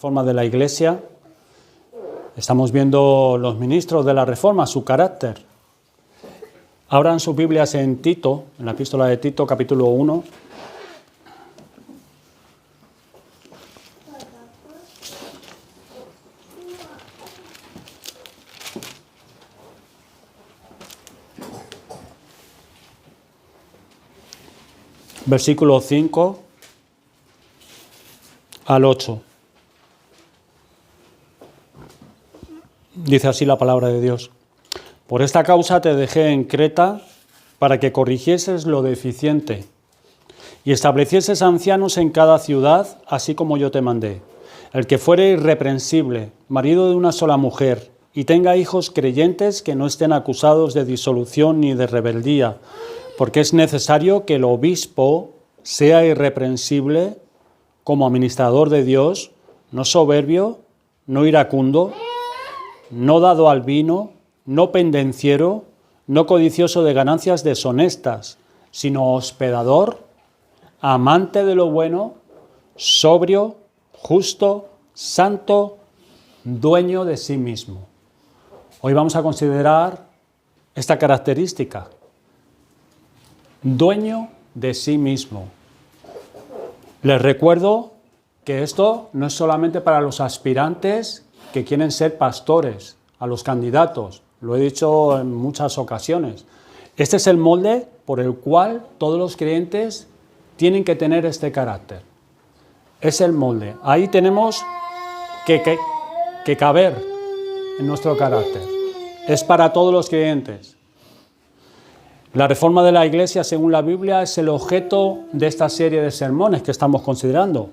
Reforma de la Iglesia. Estamos viendo los ministros de la Reforma, su carácter. Abran sus Biblias en Tito, en la epístola de Tito, capítulo 1. Versículo 5 al 8. Dice así la palabra de Dios. Por esta causa te dejé en Creta para que corrigieses lo deficiente y establecieses ancianos en cada ciudad, así como yo te mandé. El que fuere irreprensible, marido de una sola mujer, y tenga hijos creyentes que no estén acusados de disolución ni de rebeldía, porque es necesario que el obispo sea irreprensible como administrador de Dios, no soberbio, no iracundo, no dado al vino, no pendenciero, no codicioso de ganancias deshonestas, sino hospedador, amante de lo bueno, sobrio, justo, santo, dueño de sí mismo. Hoy vamos a considerar esta característica. Dueño de sí mismo. Les recuerdo que esto no es solamente para los aspirantes que quieren ser pastores, a los candidatos. Lo he dicho en muchas ocasiones. Este es el molde por el cual todos los creyentes tienen que tener este carácter. Es el molde. Ahí tenemos que caber en nuestro carácter. Es para todos los creyentes. La reforma de la Iglesia, según la Biblia, es el objeto de esta serie de sermones que estamos considerando.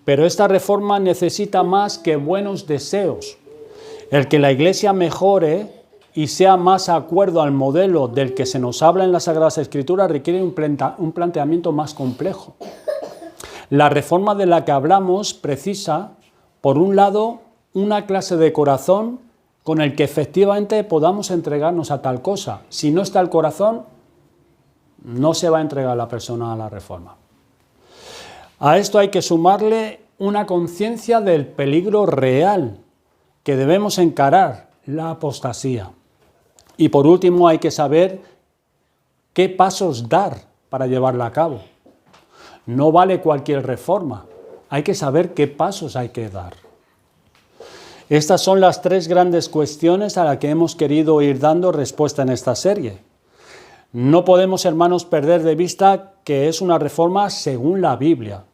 Pero esta reforma necesita más que buenos deseos. El que la Iglesia mejore y sea más acuerdo al modelo del que se nos habla en las Sagradas Escrituras requiere un planteamiento más complejo. La reforma de la que hablamos precisa, por un lado, una clase de corazón con el que efectivamente podamos entregarnos a tal cosa. Si no está el corazón, no se va a entregar la persona a la reforma. A esto hay que sumarle una conciencia del peligro real que debemos encarar, la apostasía. Y por último hay que saber qué pasos dar para llevarla a cabo. No vale cualquier reforma, hay que saber qué pasos hay que dar. Estas son las tres grandes cuestiones a las que hemos querido ir dando respuesta en esta serie. No podemos, hermanos, perder de vista que es una reforma según la Biblia,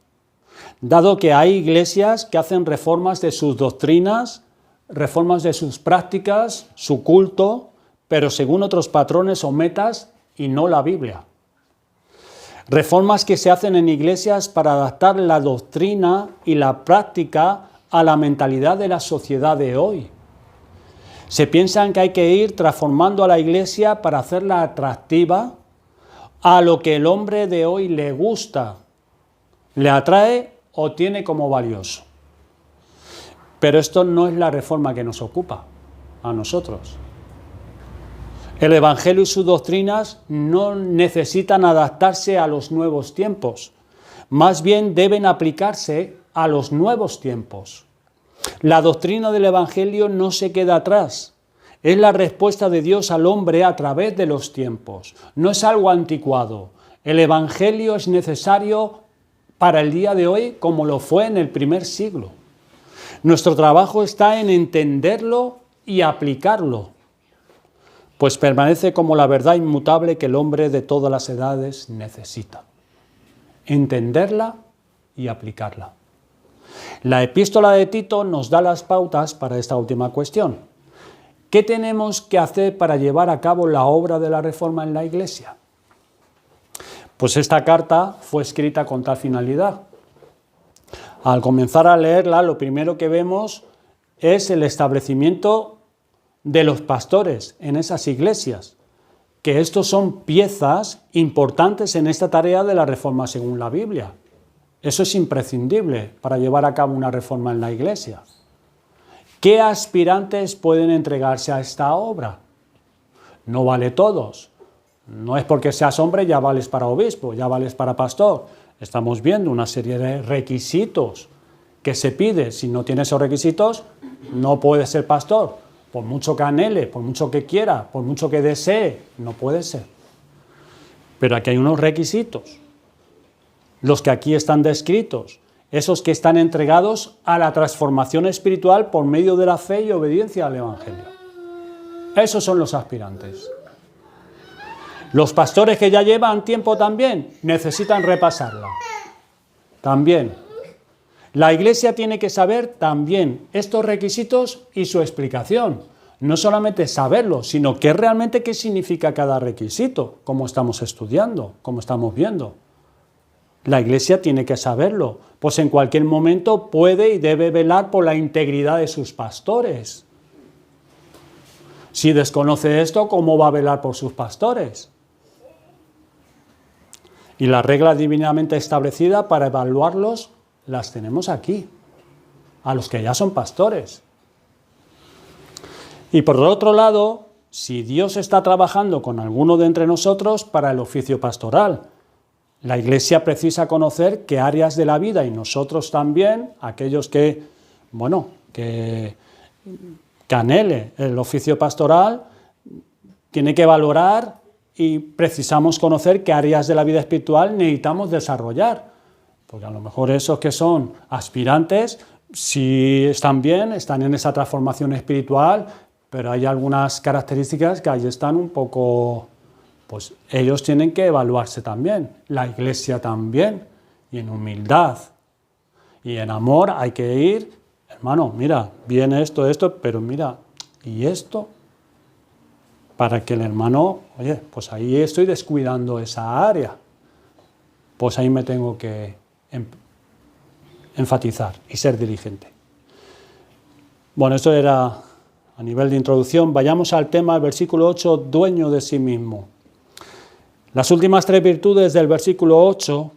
dado que hay iglesias que hacen reformas de sus doctrinas, reformas de sus prácticas, su culto, pero según otros patrones o metas y no la Biblia. Reformas que se hacen en iglesias para adaptar la doctrina y la práctica a la mentalidad de la sociedad de hoy. Se piensan que hay que ir transformando a la iglesia para hacerla atractiva a lo que el hombre de hoy le gusta, le atrae o tiene como valioso. Pero esto no es la reforma que nos ocupa a nosotros. El Evangelio y sus doctrinas no necesitan adaptarse a los nuevos tiempos, más bien deben aplicarse a los nuevos tiempos. La doctrina del Evangelio no se queda atrás. Es la respuesta de Dios al hombre a través de los tiempos. No es algo anticuado. El Evangelio es necesario para el día de hoy como lo fue en el primer siglo. Nuestro trabajo está en entenderlo y aplicarlo, pues permanece como la verdad inmutable que el hombre de todas las edades necesita. Entenderla y aplicarla. La epístola de Tito nos da las pautas para esta última cuestión. ¿Qué tenemos que hacer para llevar a cabo la obra de la reforma en la Iglesia? Pues esta carta fue escrita con tal finalidad. Al comenzar a leerla, lo primero que vemos es el establecimiento de los pastores en esas iglesias, que estos son piezas importantes en esta tarea de la reforma según la Biblia. Eso es imprescindible para llevar a cabo una reforma en la Iglesia. ¿Qué aspirantes pueden entregarse a esta obra? No vale todos. No es porque seas hombre ya vales para obispo, ya vales para pastor. Estamos viendo una serie de requisitos que se pide. Si no tiene esos requisitos, no puede ser pastor. Por mucho que anhele, por mucho que quiera, por mucho que desee, no puede ser. Pero aquí hay unos requisitos, los que aquí están descritos, esos que están entregados a la transformación espiritual por medio de la fe y obediencia al Evangelio. Esos son los aspirantes. Los pastores que ya llevan tiempo también necesitan repasarla. También. La Iglesia tiene que saber también estos requisitos y su explicación. No solamente saberlo, sino que realmente qué significa cada requisito, como estamos estudiando, como estamos viendo. La Iglesia tiene que saberlo, pues en cualquier momento puede y debe velar por la integridad de sus pastores. Si desconoce esto, ¿cómo va a velar por sus pastores? Y las reglas divinamente establecidas para evaluarlos las tenemos aquí, a los que ya son pastores. Y por otro lado, si Dios está trabajando con alguno de entre nosotros para el oficio pastoral, la Iglesia precisa conocer qué áreas de la vida, y nosotros también, aquellos que anhele el oficio pastoral, tiene que valorar y precisamos conocer qué áreas de la vida espiritual necesitamos desarrollar. Porque a lo mejor esos que son aspirantes, sí están bien, están en esa transformación espiritual, pero hay algunas características que ahí están un poco, pues ellos tienen que evaluarse también, la Iglesia también, y en humildad y en amor hay que ir, hermano, mira, viene esto, pero mira, y esto, para que el hermano, oye, pues ahí estoy descuidando esa área, pues ahí me tengo que enfatizar y ser diligente. Bueno, esto era a nivel de introducción. Vayamos al tema, versículo 8, dueño de sí mismo. Las últimas 3 virtudes del versículo 8,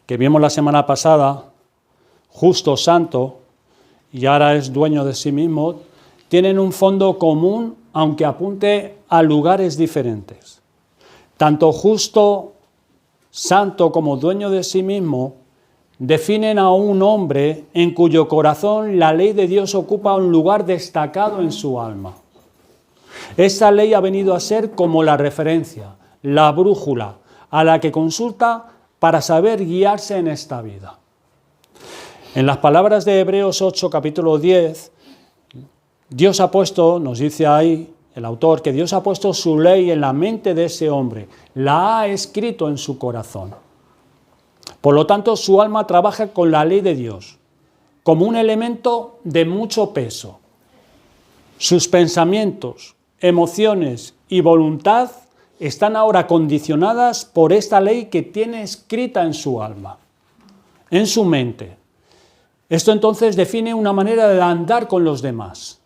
que vimos la semana pasada, justo, santo, y ahora es dueño de sí mismo, tienen un fondo común, aunque apunte a lugares diferentes. Tanto justo, santo como dueño de sí mismo definen a un hombre en cuyo corazón la ley de Dios ocupa un lugar destacado en su alma. Esta ley ha venido a ser como la referencia, la brújula, a la que consulta para saber guiarse en esta vida. En las palabras de Hebreos 8, capítulo 10, Dios ha puesto, nos dice ahí el autor, que Dios ha puesto su ley en la mente de ese hombre, la ha escrito en su corazón. Por lo tanto, su alma trabaja con la ley de Dios, como un elemento de mucho peso. Sus pensamientos, emociones y voluntad están ahora condicionadas por esta ley que tiene escrita en su alma, en su mente. Esto entonces define una manera de andar con los demás.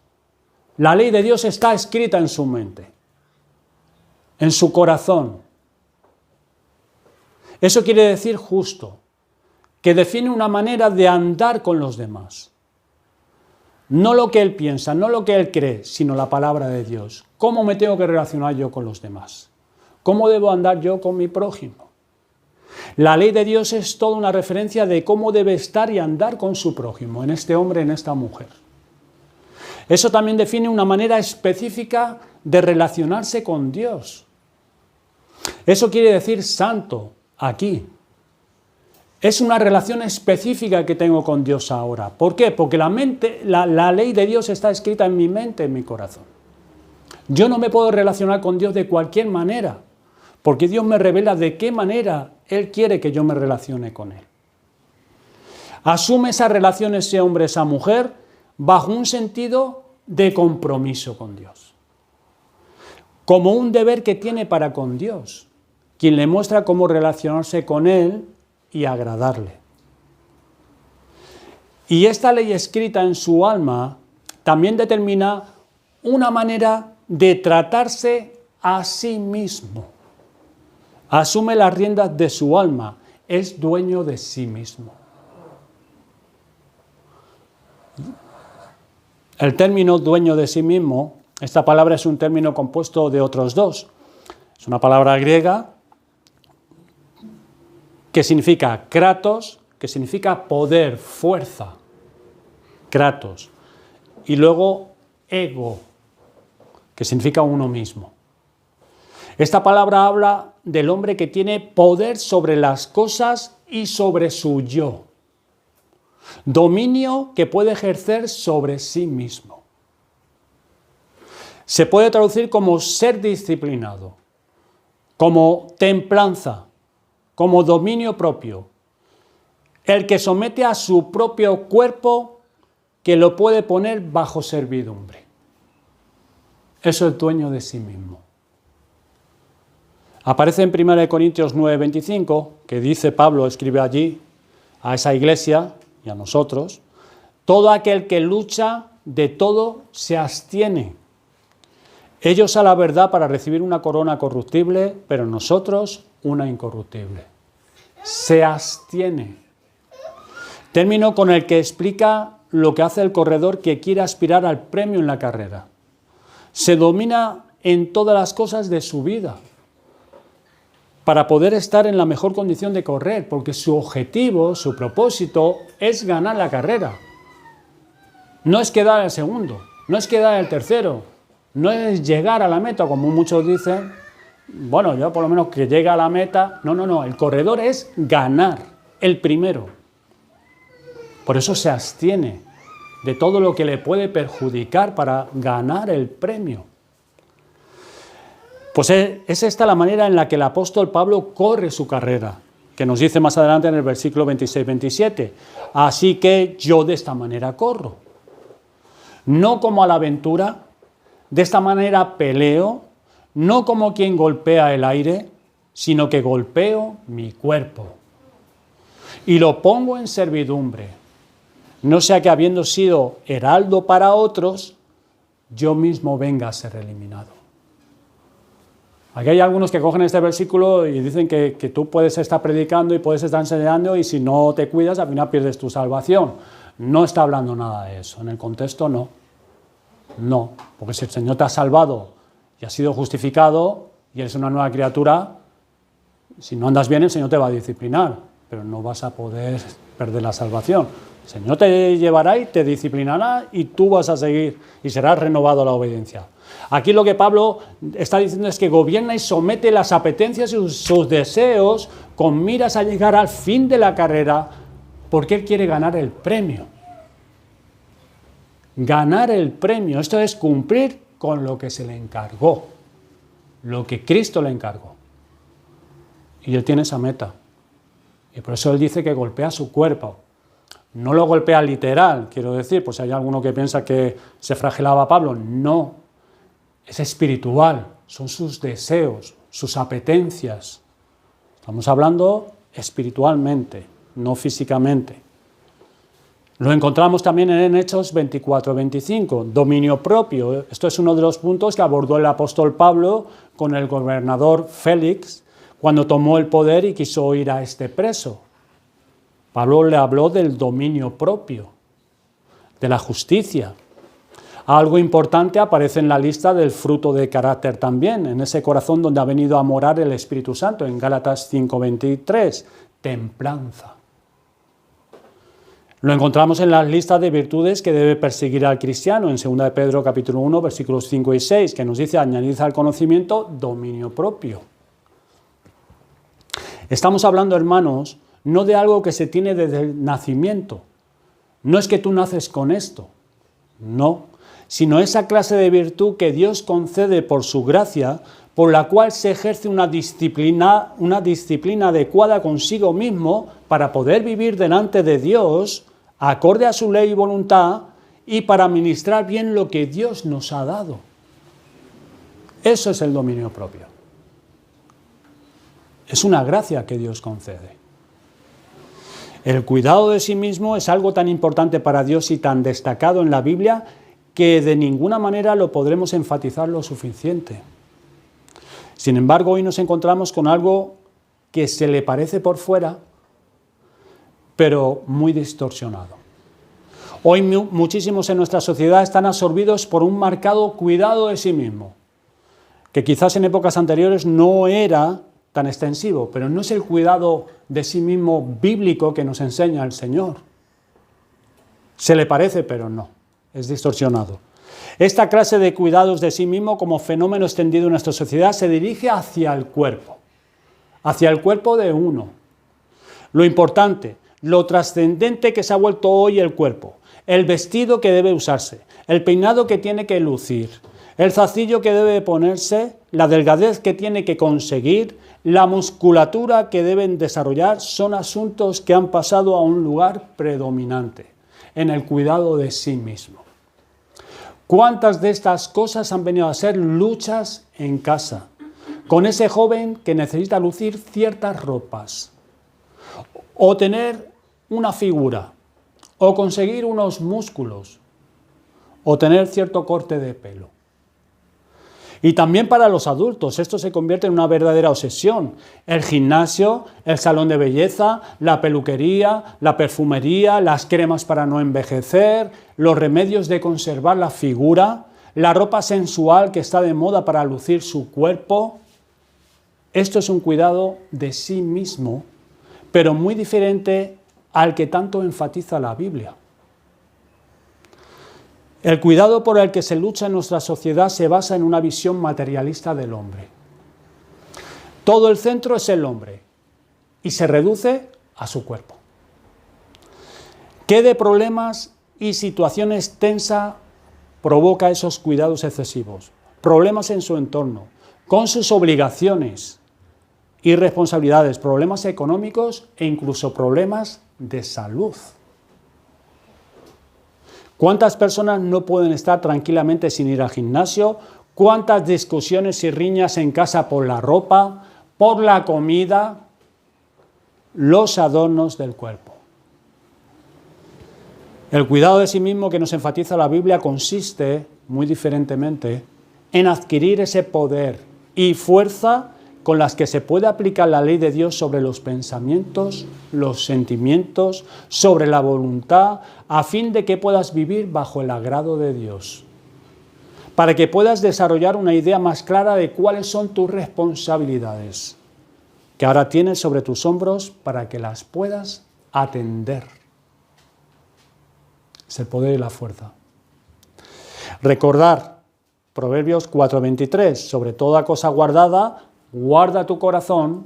La ley de Dios está escrita en su mente, en su corazón. Eso quiere decir justo, que define una manera de andar con los demás. No lo que él piensa, no lo que él cree, sino la palabra de Dios. ¿Cómo me tengo que relacionar yo con los demás? ¿Cómo debo andar yo con mi prójimo? La ley de Dios es toda una referencia de cómo debe estar y andar con su prójimo, en este hombre, en esta mujer. Eso también define una manera específica de relacionarse con Dios. Eso quiere decir santo, aquí. Es una relación específica que tengo con Dios ahora. ¿Por qué? Porque la ley de Dios está escrita en mi mente, en mi corazón. Yo no me puedo relacionar con Dios de cualquier manera, porque Dios me revela de qué manera Él quiere que yo me relacione con Él. Asume esa relación ese hombre, esa mujer, bajo un sentido de compromiso con Dios. Como un deber que tiene para con Dios, quien le muestra cómo relacionarse con Él y agradarle. Y esta ley escrita en su alma también determina una manera de tratarse a sí mismo. Asume las riendas de su alma, es dueño de sí mismo. El término dueño de sí mismo, esta palabra es un término compuesto de otros dos. Es una palabra griega que significa kratos que significa poder, fuerza, kratos, y luego ego, que significa uno mismo. Esta palabra habla del hombre que tiene poder sobre las cosas y sobre su yo. Dominio que puede ejercer sobre sí mismo. Se puede traducir como ser disciplinado, como templanza, como dominio propio. El que somete a su propio cuerpo, que lo puede poner bajo servidumbre. Eso es dueño de sí mismo. Aparece en 1 Corintios 9:25, que dice Pablo, escribe allí a esa iglesia y a nosotros: todo aquel que lucha de todo se abstiene. Ellos a la verdad para recibir una corona corruptible, pero nosotros una incorruptible. Se abstiene. Término con el que explica lo que hace el corredor que quiere aspirar al premio en la carrera. Se domina en todas las cosas de su vida para poder estar en la mejor condición de correr, porque su objetivo, su propósito es ganar la carrera. No es quedar el segundo, no es quedar el tercero, no es llegar a la meta, como muchos dicen. Bueno, yo por lo menos que llegue a la meta. No, el corredor es ganar, el primero. Por eso se abstiene de todo lo que le puede perjudicar para ganar el premio. Pues es esta la manera en la que el apóstol Pablo corre su carrera, que nos dice más adelante en el versículo 26-27. Así que yo de esta manera corro. No como a la aventura, de esta manera peleo, no como quien golpea el aire, sino que golpeo mi cuerpo y lo pongo en servidumbre. No sea que habiendo sido heraldo para otros, yo mismo venga a ser eliminado. Aquí hay algunos que cogen este versículo y dicen que tú puedes estar predicando y puedes estar enseñando y si no te cuidas al final pierdes tu salvación. No está hablando nada de eso, en el contexto no. No, porque si el Señor te ha salvado y has sido justificado y eres una nueva criatura, si no andas bien el Señor te va a disciplinar, pero no vas a poder perder la salvación. El Señor te llevará y te disciplinará y tú vas a seguir y serás renovado a la obediencia. Aquí lo que Pablo está diciendo es que gobierna y somete las apetencias y sus deseos con miras a llegar al fin de la carrera porque él quiere ganar el premio. Ganar el premio, esto es cumplir con lo que se le encargó, lo que Cristo le encargó. Y él tiene esa meta. Y por eso él dice que golpea su cuerpo. No lo golpea literal, quiero decir, pues hay alguno que piensa que se flagelaba a Pablo. No, es espiritual, son sus deseos, sus apetencias. Estamos hablando espiritualmente, no físicamente. Lo encontramos también en Hechos 24-25, dominio propio. Esto es uno de los puntos que abordó el apóstol Pablo con el gobernador Félix cuando tomó el poder y quiso ir a este preso. Pablo le habló del dominio propio, de la justicia. Algo importante aparece en la lista del fruto de carácter también, en ese corazón donde ha venido a morar el Espíritu Santo, en Gálatas 5:23, templanza. Lo encontramos en las listas de virtudes que debe perseguir al cristiano, en 2 de Pedro capítulo 1, versículos 5 y 6, que nos dice: añadid al conocimiento dominio propio. Estamos hablando, hermanos, no de algo que se tiene desde el nacimiento. No es que tú naces con esto, no, sino esa clase de virtud que Dios concede por su gracia, por la cual se ejerce una disciplina adecuada consigo mismo para poder vivir delante de Dios, acorde a su ley y voluntad, y para administrar bien lo que Dios nos ha dado. Eso es el dominio propio. Es una gracia que Dios concede. El cuidado de sí mismo es algo tan importante para Dios y tan destacado en la Biblia que de ninguna manera lo podremos enfatizar lo suficiente. Sin embargo, hoy nos encontramos con algo que se le parece por fuera, pero muy distorsionado. Hoy muchísimos en nuestra sociedad están absorbidos por un marcado cuidado de sí mismo, que quizás en épocas anteriores no era tan extensivo, pero no es el cuidado de sí mismo bíblico que nos enseña el Señor. Se le parece, pero no, es distorsionado. Esta clase de cuidados de sí mismo como fenómeno extendido en nuestra sociedad se dirige hacia el cuerpo de uno. Lo importante, lo trascendente que se ha vuelto hoy el cuerpo, el vestido que debe usarse, el peinado que tiene que lucir, el zacillo que debe ponerse, la delgadez que tiene que conseguir, la musculatura que deben desarrollar, son asuntos que han pasado a un lugar predominante en el cuidado de sí mismo. ¿Cuántas de estas cosas han venido a ser luchas en casa? Con ese joven que necesita lucir ciertas ropas, o tener una figura, o conseguir unos músculos, o tener cierto corte de pelo. Y también para los adultos, esto se convierte en una verdadera obsesión. El gimnasio, el salón de belleza, la peluquería, la perfumería, las cremas para no envejecer, los remedios de conservar la figura, la ropa sensual que está de moda para lucir su cuerpo. Esto es un cuidado de sí mismo, pero muy diferente al que tanto enfatiza la Biblia. El cuidado por el que se lucha en nuestra sociedad se basa en una visión materialista del hombre. Todo el centro es el hombre y se reduce a su cuerpo. ¿Qué de problemas y situaciones tensas provoca esos cuidados excesivos? Problemas en su entorno, con sus obligaciones y responsabilidades, problemas económicos e incluso problemas de salud. ¿Cuántas personas no pueden estar tranquilamente sin ir al gimnasio? ¿Cuántas discusiones y riñas en casa por la ropa, por la comida, los adornos del cuerpo? El cuidado de sí mismo que nos enfatiza la Biblia consiste, muy diferentemente, en adquirir ese poder y fuerza con las que se puede aplicar la ley de Dios sobre los pensamientos, los sentimientos, sobre la voluntad, a fin de que puedas vivir bajo el agrado de Dios, para que puedas desarrollar una idea más clara de cuáles son tus responsabilidades, que ahora tienes sobre tus hombros para que las puedas atender. Es el poder y la fuerza. Recordar Proverbios 4:23, sobre toda cosa guardada, guarda tu corazón,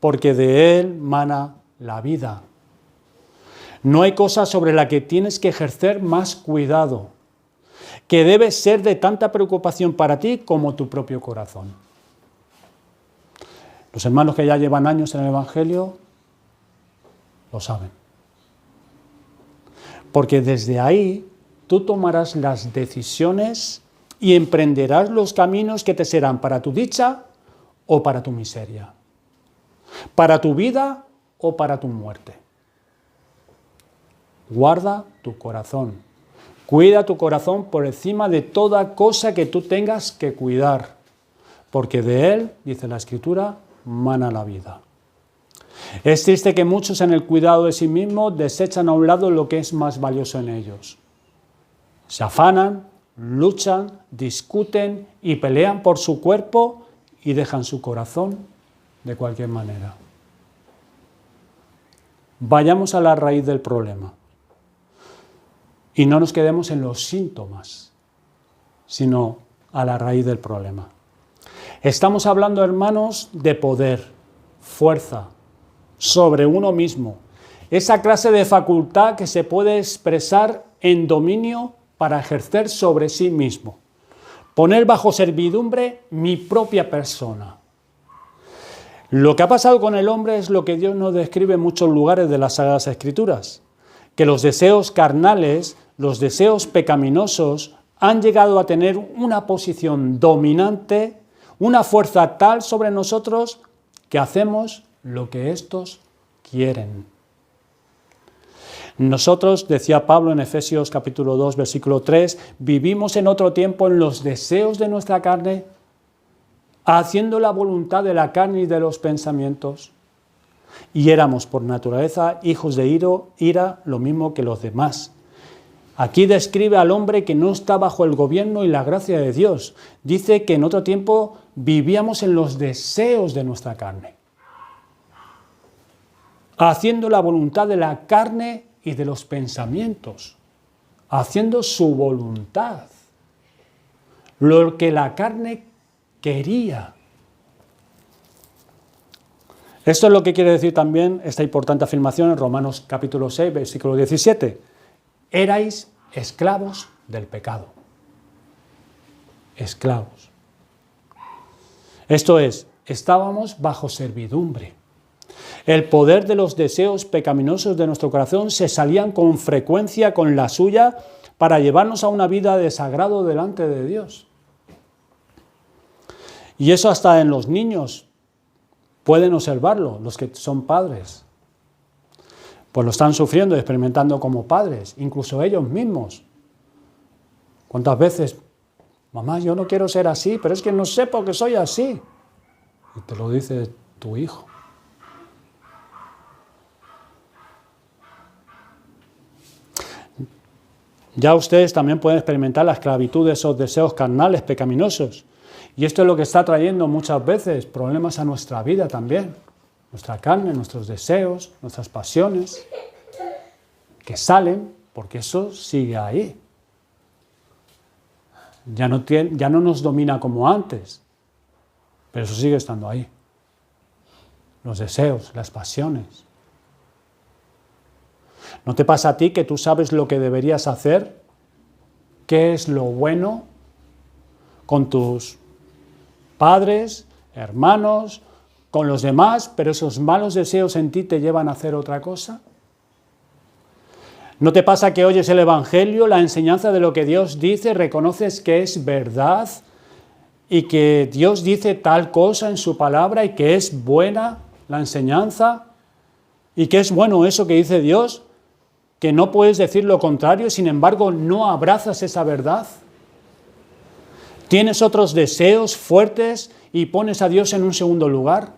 porque de él mana la vida. No hay cosa sobre la que tienes que ejercer más cuidado, que debe ser de tanta preocupación para ti como tu propio corazón. Los hermanos que ya llevan años en el Evangelio lo saben. Porque desde ahí tú tomarás las decisiones y emprenderás los caminos que te serán para tu dicha o para tu miseria, para tu vida o para tu muerte. Guarda tu corazón, cuida tu corazón por encima de toda cosa que tú tengas que cuidar, porque de él, dice la Escritura, mana la vida. Es triste que muchos en el cuidado de sí mismos desechan a un lado lo que es más valioso en ellos. Se afanan, luchan, discuten y pelean por su cuerpo y dejan su corazón de cualquier manera. Vayamos a la raíz del problema y no nos quedemos en los síntomas, sino a la raíz del problema. Estamos hablando, hermanos, de poder, fuerza, sobre uno mismo, esa clase de facultad que se puede expresar en dominio para ejercer sobre sí mismo, poner bajo servidumbre mi propia persona. Lo que ha pasado con el hombre es lo que Dios nos describe en muchos lugares de las Sagradas Escrituras, que los deseos carnales, los deseos pecaminosos, han llegado a tener una posición dominante, una fuerza tal sobre nosotros que hacemos lo que estos quieren. Nosotros, decía Pablo en Efesios capítulo 2, versículo 3, vivimos en otro tiempo en los deseos de nuestra carne, haciendo la voluntad de la carne y de los pensamientos, y éramos por naturaleza hijos de ira, lo mismo que los demás. Aquí describe al hombre que no está bajo el gobierno y la gracia de Dios. Dice que en otro tiempo vivíamos en los deseos de nuestra carne. haciendo la voluntad de la carne y de los pensamientos, haciendo su voluntad, lo que la carne quería. Esto es lo que quiere decir también esta importante afirmación en Romanos capítulo 6, versículo 17. Erais esclavos del pecado. Esclavos. Esto es, estábamos bajo servidumbre. El poder de los deseos pecaminosos de nuestro corazón se salían con frecuencia con la suya para llevarnos a una vida de desagrado delante de Dios. Y eso hasta en los niños pueden observarlo, los que son padres. Pues lo están sufriendo y experimentando como padres, incluso ellos mismos. ¿Cuántas veces, mamá, yo no quiero ser así, pero es que no sé por qué soy así? Y te lo dice tu hijo. Ya ustedes también pueden experimentar la esclavitud de esos deseos carnales, pecaminosos. Y esto es lo que está trayendo muchas veces problemas a nuestra vida también. Nuestra carne, nuestros deseos, nuestras pasiones, que salen porque eso sigue ahí. Ya no nos domina como antes, pero eso sigue estando ahí. Los deseos, las pasiones. ¿No te pasa a ti que tú sabes lo que deberías hacer? ¿Qué es lo bueno con tus padres, hermanos, con los demás, pero esos malos deseos en ti te llevan a hacer otra cosa? ¿No te pasa que oyes el Evangelio, la enseñanza de lo que Dios dice, reconoces que es verdad y que Dios dice tal cosa en su palabra y que es buena la enseñanza y que es bueno eso que dice Dios, que no puedes decir lo contrario, sin embargo no abrazas esa verdad? ¿Tienes otros deseos fuertes y pones a Dios en un segundo lugar?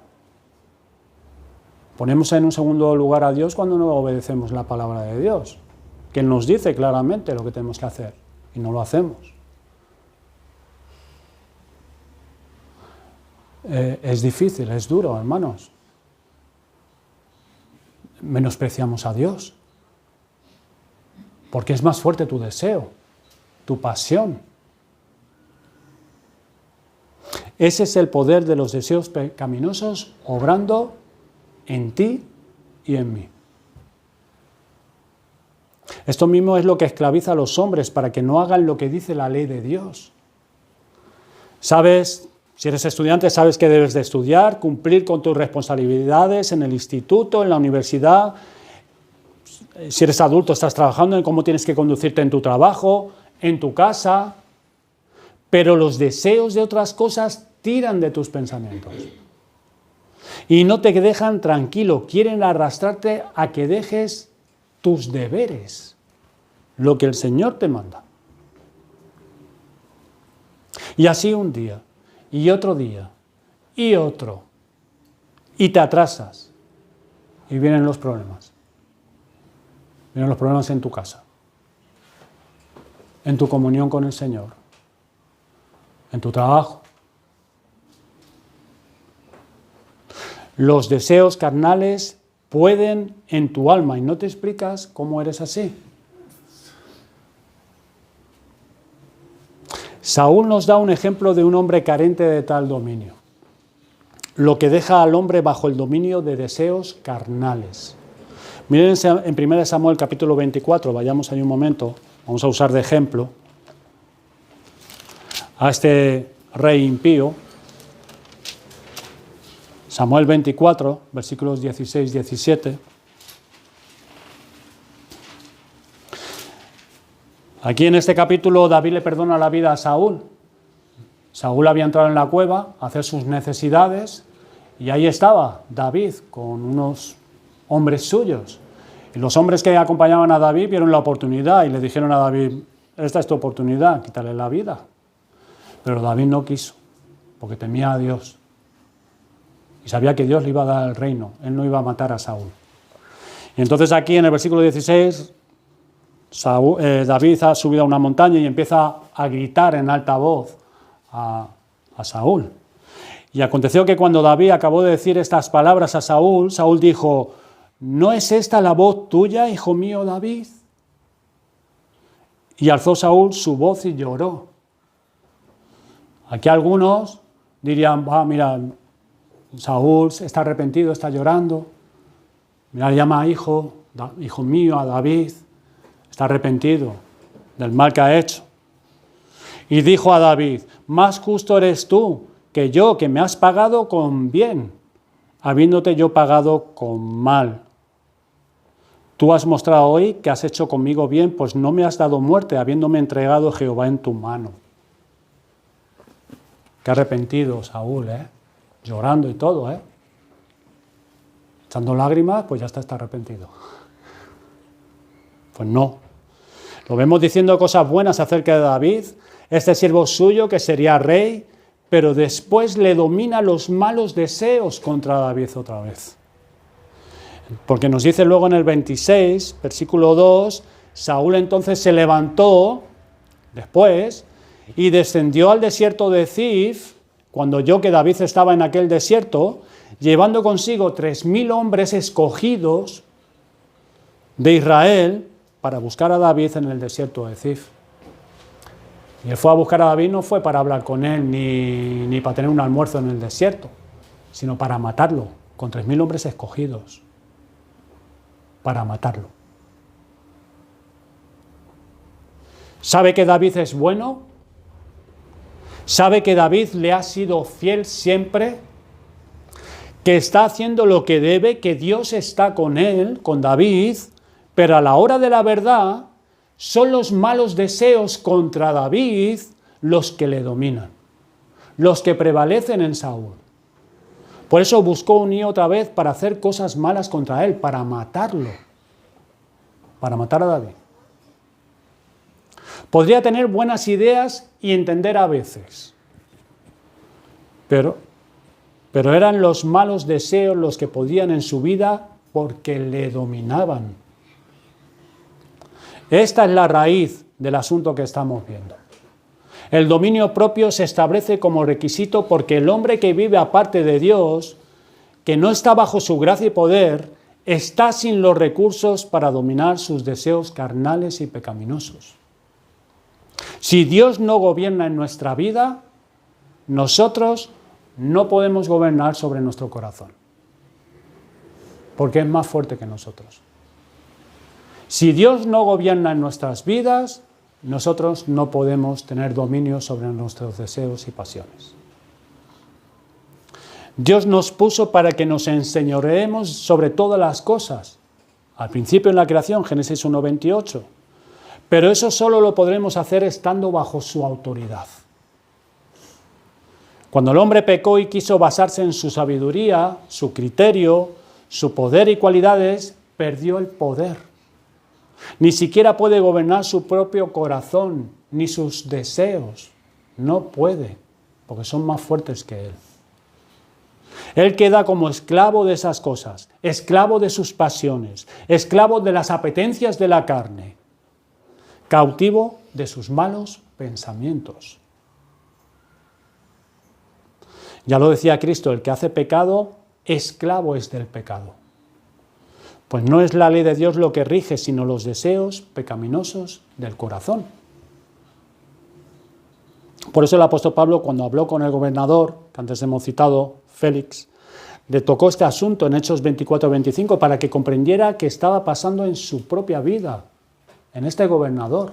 Ponemos en un segundo lugar a Dios cuando no obedecemos la palabra de Dios, que Él nos dice claramente lo que tenemos que hacer y no lo hacemos. Es difícil, es duro, hermanos. Menospreciamos a Dios, porque es más fuerte tu deseo, tu pasión. Ese es el poder de los deseos pecaminosos obrando en ti y en mí. Esto mismo es lo que esclaviza a los hombres para que no hagan lo que dice la ley de Dios. Sabes, si eres estudiante, sabes que debes de estudiar, cumplir con tus responsabilidades en el instituto, en la universidad. Si eres adulto, estás trabajando en cómo tienes que conducirte en tu trabajo, en tu casa. Pero los deseos de otras cosas tiran de tus pensamientos. Y no te dejan tranquilo, quieren arrastrarte a que dejes tus deberes, lo que el Señor te manda. Y así un día, y otro día, y otro, y te atrasas, y vienen los problemas. Vienen los problemas en tu casa, en tu comunión con el Señor, en tu trabajo. Los deseos carnales pueden en tu alma y no te explicas cómo eres así. Saúl nos da un ejemplo de un hombre carente de tal dominio, lo que deja al hombre bajo el dominio de deseos carnales. Miren en 1 Samuel capítulo 24, vayamos ahí un momento, vamos a usar de ejemplo a este rey impío. Samuel 24, versículos 16-17. Aquí en este capítulo David le perdona la vida a Saúl. Saúl había entrado en la cueva a hacer sus necesidades y ahí estaba David con unos hombres suyos. Y los hombres que acompañaban a David vieron la oportunidad y le dijeron a David, esta es tu oportunidad, quítale la vida. Pero David no quiso, porque temía a Dios. Y sabía que Dios le iba a dar el reino, él no iba a matar a Saúl. Y entonces aquí en el versículo 16, David ha subido a una montaña y empieza a gritar en alta voz a Saúl. Y aconteció que cuando David acabó de decir estas palabras a Saúl, Saúl dijo, ¿no es esta la voz tuya, hijo mío David? Y alzó Saúl su voz y lloró. Aquí algunos dirían, mira, Saúl está arrepentido, está llorando. Mira, llama a hijo mío, a David, está arrepentido del mal que ha hecho. Y dijo a David, más justo eres tú que yo, que me has pagado con bien, habiéndote yo pagado con mal. Tú has mostrado hoy que has hecho conmigo bien, pues no me has dado muerte, habiéndome entregado Jehová en tu mano. Qué arrepentido Saúl, llorando y todo, echando lágrimas, pues ya está arrepentido. Pues no. Lo vemos diciendo cosas buenas acerca de David, este siervo suyo que sería rey, pero después le domina los malos deseos contra David otra vez. Porque nos dice luego en el 26, versículo 2, Saúl entonces se levantó después y descendió al desierto de Zif, cuando oyó que David estaba en aquel desierto, llevando consigo 3.000 hombres escogidos de Israel para buscar a David en el desierto de Zif. Y él fue a buscar a David, no fue para hablar con él ni para tener un almuerzo en el desierto, sino para matarlo, con 3.000 hombres escogidos, para matarlo. ¿Sabe que David es bueno? ¿Sabe que David le ha sido fiel siempre? ¿Que está haciendo lo que debe? ¿Que Dios está con él, con David? Pero a la hora de la verdad, son los malos deseos contra David los que le dominan, los que prevalecen en Saúl. Por eso buscó unir otra vez para hacer cosas malas contra él, para matarlo, para matar a David. Podría tener buenas ideas y entender a veces, pero eran los malos deseos los que podían en su vida porque le dominaban. Esta es la raíz del asunto que estamos viendo. El dominio propio se establece como requisito porque el hombre que vive aparte de Dios, que no está bajo su gracia y poder, está sin los recursos para dominar sus deseos carnales y pecaminosos. Si Dios no gobierna en nuestra vida, nosotros no podemos gobernar sobre nuestro corazón, porque es más fuerte que nosotros. Si Dios no gobierna en nuestras vidas, nosotros no podemos tener dominio sobre nuestros deseos y pasiones. Dios nos puso para que nos enseñoreemos sobre todas las cosas. Al principio en la creación, Génesis 1:28. Pero eso solo lo podremos hacer estando bajo su autoridad. Cuando el hombre pecó y quiso basarse en su sabiduría, su criterio, su poder y cualidades, perdió el poder. Ni siquiera puede gobernar su propio corazón, ni sus deseos. No puede, porque son más fuertes que él. Él queda como esclavo de esas cosas, esclavo de sus pasiones, esclavo de las apetencias de la carne, cautivo de sus malos pensamientos. Ya lo decía Cristo, el que hace pecado, esclavo es del pecado. Pues no es la ley de Dios lo que rige, sino los deseos pecaminosos del corazón. Por eso el apóstol Pablo, cuando habló con el gobernador, que antes hemos citado, Félix, le tocó este asunto en Hechos 24-25 para que comprendiera qué estaba pasando en su propia vida, en este gobernador.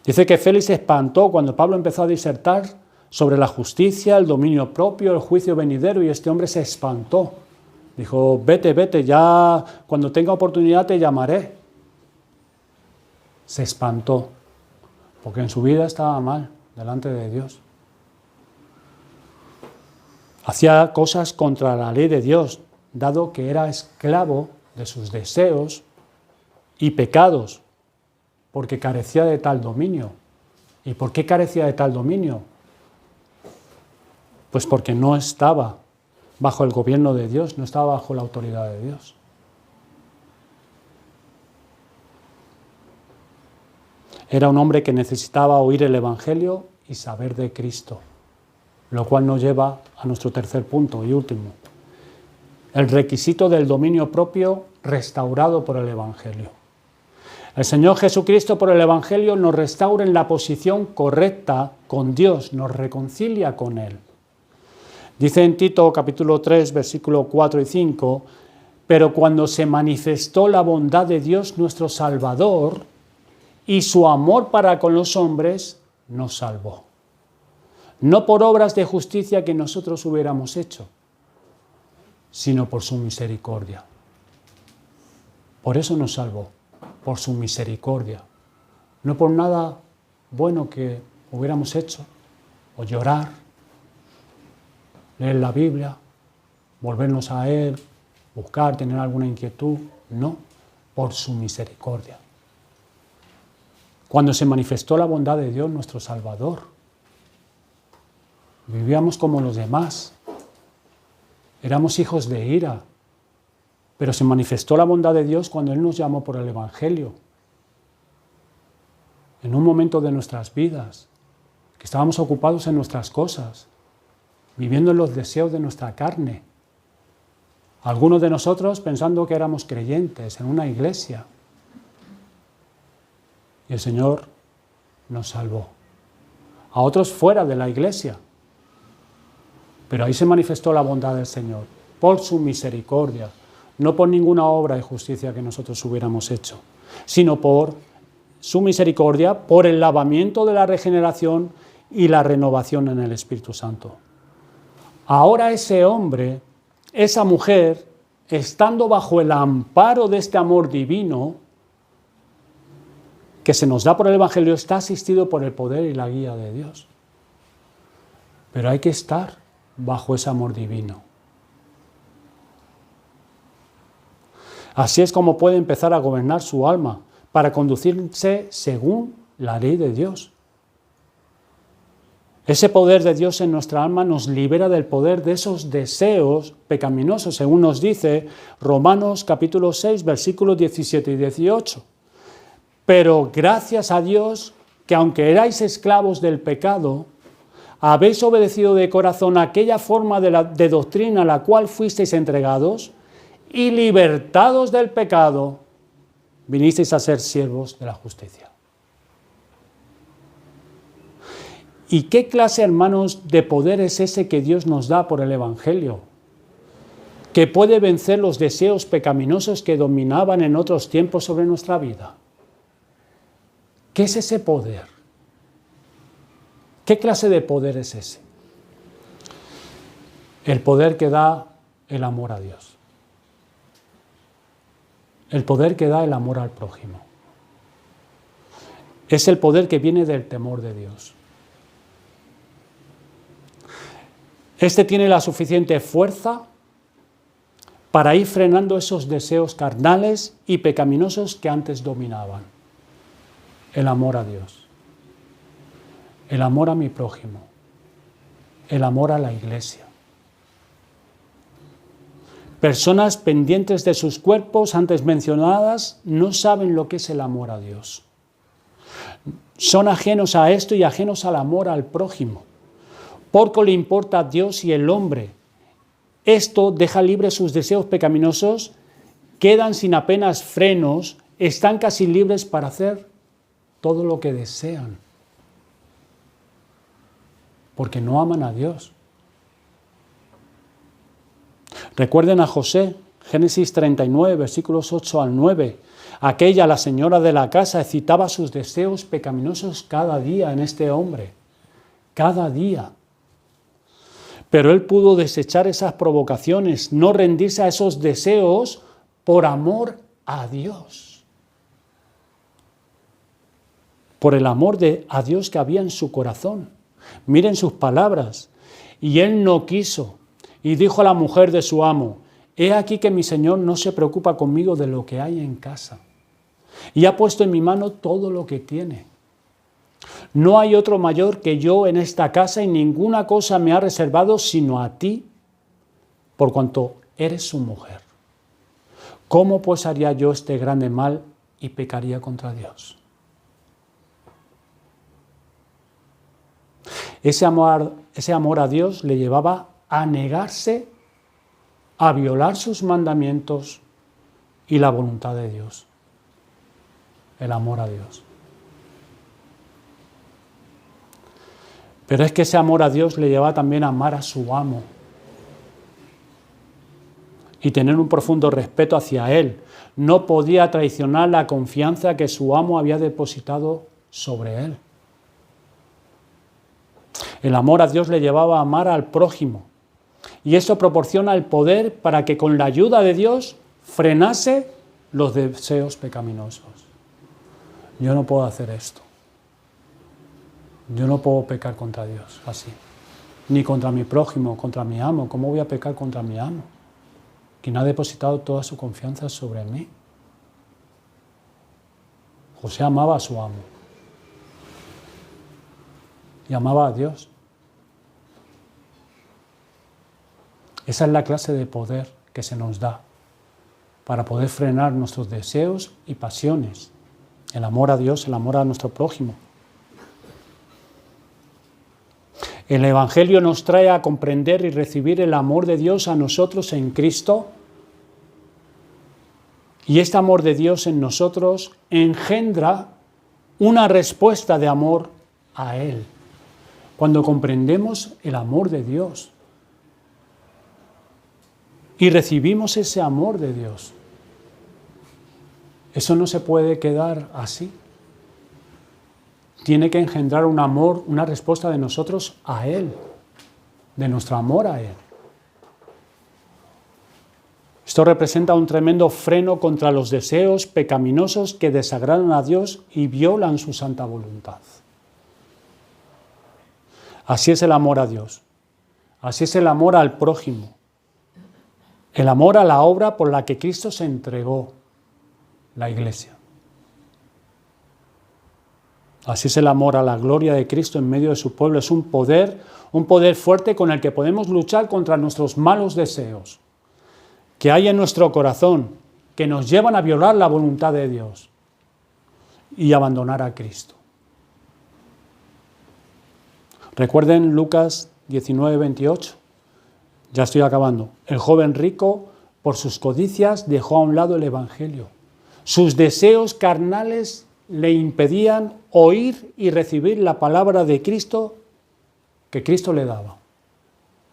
Dice que Félix se espantó cuando Pablo empezó a disertar sobre la justicia, el dominio propio, el juicio venidero, y este hombre se espantó. Dijo, vete, ya cuando tenga oportunidad te llamaré. Se espantó, porque en su vida estaba mal delante de Dios. Hacía cosas contra la ley de Dios, dado que era esclavo de sus deseos y pecados, porque carecía de tal dominio. ¿Y por qué carecía de tal dominio? Pues porque no estaba bajo el gobierno de Dios, no estaba bajo la autoridad de Dios. Era un hombre que necesitaba oír el Evangelio y saber de Cristo, lo cual nos lleva a nuestro tercer punto y último. el requisito del dominio propio restaurado por el Evangelio. El Señor Jesucristo por el Evangelio nos restaura en la posición correcta con Dios, nos reconcilia con Él. Dice en Tito capítulo 3, versículo 4 y 5, pero cuando se manifestó la bondad de Dios nuestro Salvador y su amor para con los hombres, nos salvó. No por obras de justicia que nosotros hubiéramos hecho, sino por su misericordia. Por eso nos salvó, por su misericordia. No por nada bueno que hubiéramos hecho, o llorar, leer la Biblia, volvernos a Él, buscar, tener alguna inquietud. No, por su misericordia. Cuando se manifestó la bondad de Dios, nuestro Salvador, vivíamos como los demás. Éramos hijos de ira, pero se manifestó la bondad de Dios cuando Él nos llamó por el Evangelio. En un momento de nuestras vidas, que estábamos ocupados en nuestras cosas, viviendo en los deseos de nuestra carne. Algunos de nosotros pensando que éramos creyentes en una iglesia. Y el Señor nos salvó. A otros fuera de la iglesia. Pero ahí se manifestó la bondad del Señor, por su misericordia, no por ninguna obra de justicia que nosotros hubiéramos hecho, sino por su misericordia, por el lavamiento de la regeneración y la renovación en el Espíritu Santo. Ahora ese hombre, esa mujer, estando bajo el amparo de este amor divino que se nos da por el Evangelio, está asistido por el poder y la guía de Dios. Pero hay que estar bajo ese amor divino. Así es como puede empezar a gobernar su alma para conducirse según la ley de Dios. Ese poder de Dios en nuestra alma nos libera del poder de esos deseos pecaminosos, según nos dice Romanos capítulo 6, versículos 17 y 18. Pero gracias a Dios que aunque erais esclavos del pecado, habéis obedecido de corazón aquella forma de doctrina a la cual fuisteis entregados, y libertados del pecado, vinisteis a ser siervos de la justicia. ¿Y qué clase, hermanos, de poder es ese que Dios nos da por el Evangelio? Que puede vencer los deseos pecaminosos que dominaban en otros tiempos sobre nuestra vida. ¿Qué es ese poder? ¿Qué clase de poder es ese? El poder que da el amor a Dios. El poder que da el amor al prójimo. Es el poder que viene del temor de Dios. Este tiene la suficiente fuerza para ir frenando esos deseos carnales y pecaminosos que antes dominaban. El amor a Dios. El amor a mi prójimo. El amor a la iglesia. Personas pendientes de sus cuerpos antes mencionadas no saben lo que es el amor a Dios. Son ajenos a esto y ajenos al amor al prójimo. Poco le importa a Dios y el hombre. Esto deja libres sus deseos pecaminosos, quedan sin apenas frenos, están casi libres para hacer todo lo que desean. Porque no aman a Dios. Recuerden a José, Génesis 39, versículos 8 al 9. Aquella, la señora de la casa, excitaba sus deseos pecaminosos cada día en este hombre. Cada día. Pero él pudo desechar esas provocaciones, no rendirse a esos deseos por amor a Dios. Por el amor a Dios que había en su corazón. Miren sus palabras. Y él no quiso. Y dijo a la mujer de su amo: he aquí que mi señor no se preocupa conmigo de lo que hay en casa. Y ha puesto en mi mano todo lo que tiene. No hay otro mayor que yo en esta casa y ninguna cosa me ha reservado sino a ti, por cuanto eres su mujer. ¿Cómo pues haría yo este grande mal y pecaría contra Dios? Ese amor a Dios le llevaba a negarse a violar sus mandamientos y la voluntad de Dios. El amor a Dios. Pero es que ese amor a Dios le llevaba también a amar a su amo y tener un profundo respeto hacia él. No podía traicionar la confianza que su amo había depositado sobre él. El amor a Dios le llevaba a amar al prójimo. Y eso proporciona el poder para que con la ayuda de Dios frenase los deseos pecaminosos. Yo no puedo hacer esto. Yo no puedo pecar contra Dios así. Ni contra mi prójimo, contra mi amo. ¿Cómo voy a pecar contra mi amo? Quien ha depositado toda su confianza sobre mí. José amaba a su amo. Y amaba a Dios. Esa es la clase de poder que se nos da para poder frenar nuestros deseos y pasiones. El amor a Dios, el amor a nuestro prójimo. El Evangelio nos trae a comprender y recibir el amor de Dios a nosotros en Cristo. Y este amor de Dios en nosotros engendra una respuesta de amor a Él. Cuando comprendemos el amor de Dios y recibimos ese amor de Dios, eso no se puede quedar así. Tiene que engendrar un amor, una respuesta de nosotros a Él, de nuestro amor a Él. Esto representa un tremendo freno contra los deseos pecaminosos que desagradan a Dios y violan su santa voluntad. Así es el amor a Dios. Así es el amor al prójimo. El amor a la obra por la que Cristo se entregó, la Iglesia. Así es el amor a la gloria de Cristo en medio de su pueblo. Es un poder fuerte con el que podemos luchar contra nuestros malos deseos que hay en nuestro corazón, que nos llevan a violar la voluntad de Dios y abandonar a Cristo. Recuerden Lucas 19:28. Ya estoy acabando. El joven rico, por sus codicias, dejó a un lado el Evangelio. Sus deseos carnales le impedían oír y recibir la palabra de Cristo que Cristo le daba,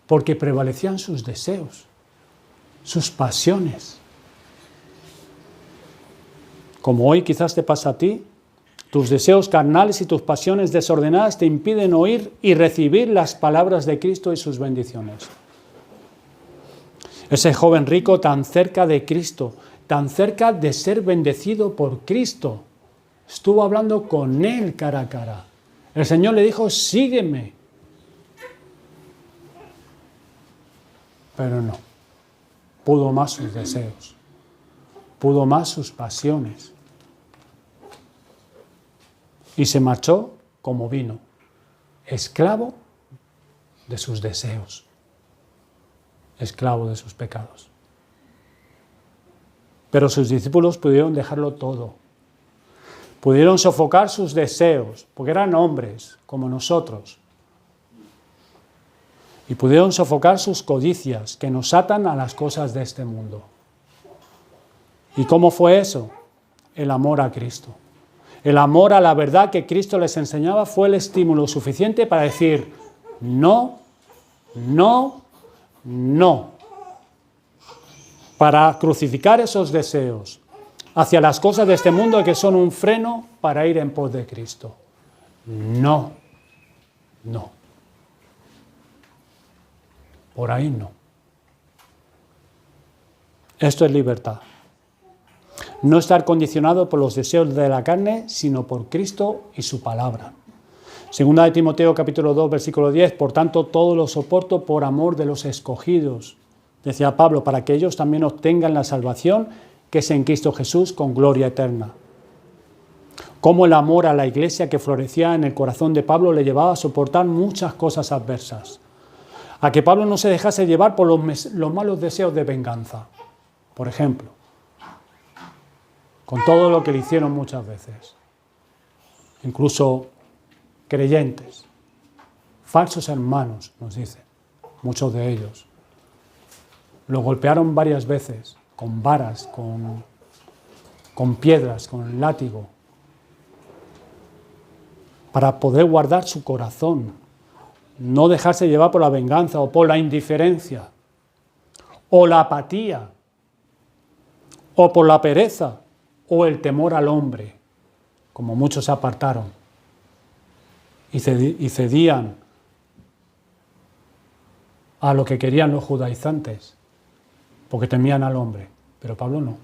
porque prevalecían sus deseos, sus pasiones. Como hoy quizás te pasa a ti, tus deseos carnales y tus pasiones desordenadas te impiden oír y recibir las palabras de Cristo y sus bendiciones. Ese joven rico tan cerca de Cristo, tan cerca de ser bendecido por Cristo, estuvo hablando con Él cara a cara. El Señor le dijo, sígueme. Pero no, pudo más sus deseos, pudo más sus pasiones. Y se marchó como vino, esclavo de sus deseos, esclavo de sus pecados. Pero sus discípulos pudieron dejarlo todo. Pudieron sofocar sus deseos, porque eran hombres como nosotros. Y pudieron sofocar sus codicias, que nos atan a las cosas de este mundo. ¿Y cómo fue eso? El amor a Cristo. El amor a la verdad que Cristo les enseñaba fue el estímulo suficiente para decir, no, no, no. Para crucificar esos deseos hacia las cosas de este mundo que son un freno para ir en pos de Cristo. No, no. Por ahí no. Esto es libertad. No estar condicionado por los deseos de la carne, sino por Cristo y su palabra. Segunda de Timoteo capítulo 2, versículo 10, por tanto todo lo soporto por amor de los escogidos, decía Pablo, para que ellos también obtengan la salvación que es en Cristo Jesús con gloria eterna. Cómo el amor a la iglesia que florecía en el corazón de Pablo le llevaba a soportar muchas cosas adversas. A que Pablo no se dejase llevar por los malos deseos de venganza, por ejemplo, con todo lo que le hicieron muchas veces. Incluso creyentes, falsos hermanos, nos dicen, muchos de ellos. Lo golpearon varias veces, con varas, con piedras, con el látigo, para poder guardar su corazón, no dejarse llevar por la venganza o por la indiferencia, o la apatía, o por la pereza, o el temor al hombre, como muchos se apartaron y cedían a lo que querían los judaizantes, porque temían al hombre. Pero Pablo no.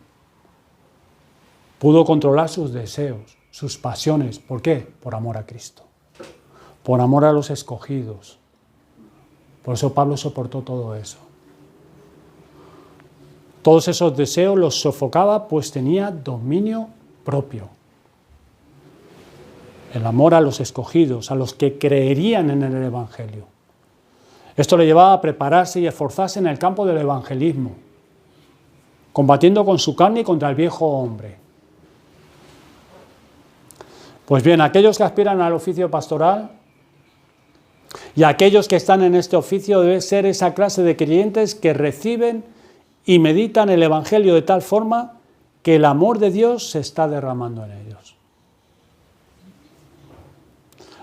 Pudo controlar sus deseos, sus pasiones. ¿Por qué? Por amor a Cristo. Por amor a los escogidos. Por eso Pablo soportó todo eso. Todos esos deseos los sofocaba, pues tenía dominio propio. El amor a los escogidos, a los que creerían en el Evangelio. Esto le llevaba a prepararse y esforzarse en el campo del evangelismo, combatiendo con su carne y contra el viejo hombre. Pues bien, aquellos que aspiran al oficio pastoral y aquellos que están en este oficio deben ser esa clase de creyentes que reciben y meditan el Evangelio de tal forma que el amor de Dios se está derramando en ellos.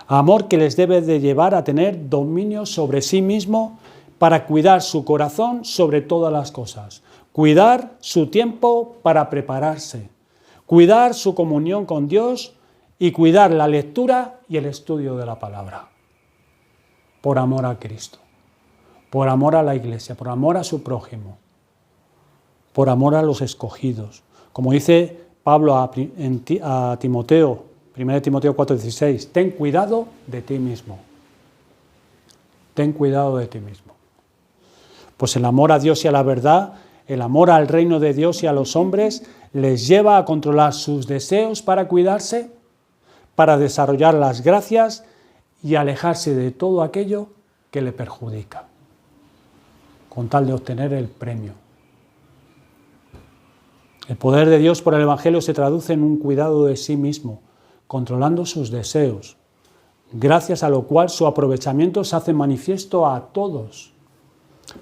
Amor que les debe de llevar a tener dominio sobre sí mismo para cuidar su corazón sobre todas las cosas. Cuidar su tiempo para prepararse. Cuidar su comunión con Dios y cuidar la lectura y el estudio de la palabra. Por amor a Cristo. Por amor a la Iglesia. Por amor a su prójimo. Por amor a los escogidos. Como dice Pablo a Timoteo, 1 Timoteo 4:16, ten cuidado de ti mismo. Ten cuidado de ti mismo. Pues el amor a Dios y a la verdad, el amor al reino de Dios y a los hombres, les lleva a controlar sus deseos para cuidarse, para desarrollar las gracias y alejarse de todo aquello que le perjudica, con tal de obtener el premio. El poder de Dios por el Evangelio se traduce en un cuidado de sí mismo, controlando sus deseos, gracias a lo cual su aprovechamiento se hace manifiesto a todos,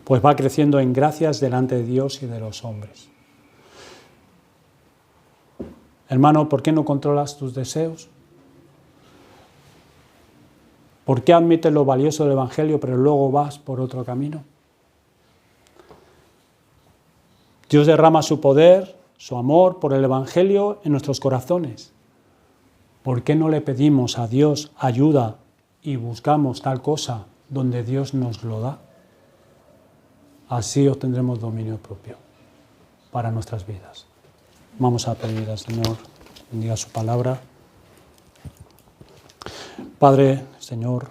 pues va creciendo en gracias delante de Dios y de los hombres. Hermano, ¿por qué no controlas tus deseos? ¿Por qué admites lo valioso del Evangelio, pero luego vas por otro camino? Dios derrama su poder, su amor por el Evangelio en nuestros corazones. ¿Por qué no le pedimos a Dios ayuda y buscamos tal cosa donde Dios nos lo da? Así obtendremos dominio propio para nuestras vidas. Vamos a pedir al Señor bendiga su palabra. Padre, Señor,